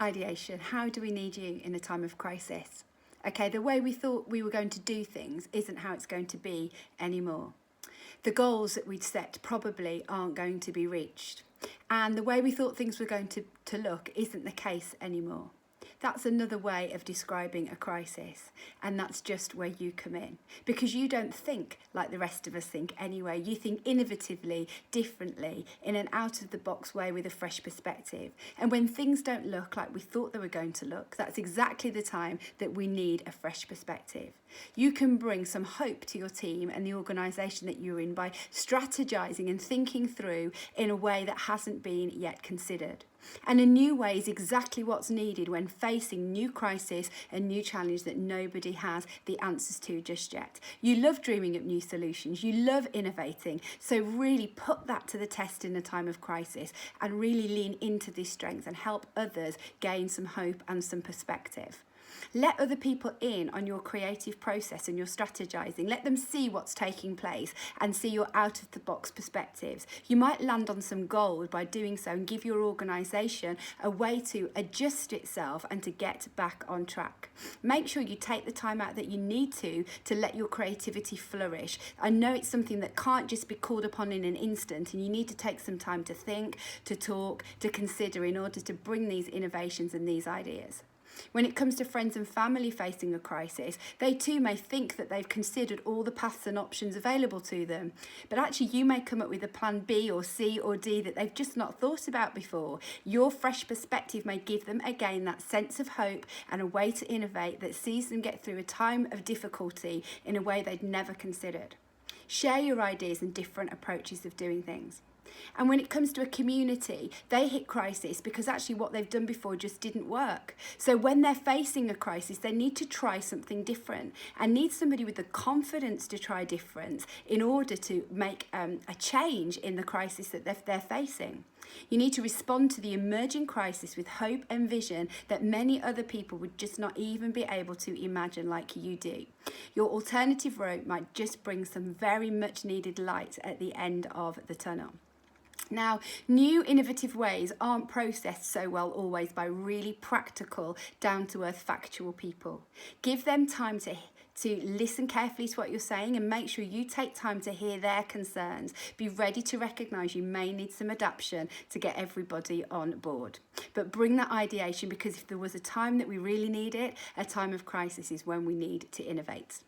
Ideation. How do we need you in a time of crisis? Okay, the way we thought we were going to do things isn't how it's going to be anymore. The goals that we'd set probably aren't going to be reached. And the way we thought things were going to look isn't the case anymore. That's another way of describing a crisis, and that's just where you come in. Because you don't think like the rest of us think anyway. You think innovatively, differently, in an out-of-the-box way with a fresh perspective. And when things don't look like we thought they were going to look, that's exactly the time that we need a fresh perspective. You can bring some hope to your team and the organisation that you're in by strategising and thinking through in a way that hasn't been yet considered. And a new way is exactly what's needed when facing new crisis and new challenge that nobody has the answers to just yet. You love dreaming up new solutions, you love innovating, so really put that to the test in a time of crisis and really lean into this strength and help others gain some hope and some perspective. Let other people in on your creative process and your strategizing. Let them see what's taking place and see your out-of-the-box perspectives. You might land on some gold by doing so and give your organisation a way to adjust itself and to get back on track. Make sure you take the time out that you need to let your creativity flourish. I know it's something that can't just be called upon in an instant, and you need to take some time to think, to talk, to consider in order to bring these innovations and these ideas. When it comes to friends and family facing a crisis, they too may think that they've considered all the paths and options available to them. But actually you may come up with a plan B or C or D that they've just not thought about before. Your fresh perspective may give them again that sense of hope and a way to innovate that sees them get through a time of difficulty in a way they'd never considered. Share your ideas and different approaches of doing things. And when it comes to a community, they hit crisis because actually what they've done before just didn't work. So when they're facing a crisis, they need to try something different and need somebody with the confidence to try different in order to make a change in the crisis that they're facing. You need to respond to the emerging crisis with hope and vision that many other people would just not even be able to imagine like you do. Your alternative route might just bring some very much needed light at the end of the tunnel. Now, new innovative ways aren't processed so well always by really practical, down-to-earth, factual people. Give them time to listen carefully to what you're saying and make sure you take time to hear their concerns. Be ready to recognise you may need some adaptation to get everybody on board. But bring that ideation, because if there was a time that we really need it, a time of crisis is when we need to innovate.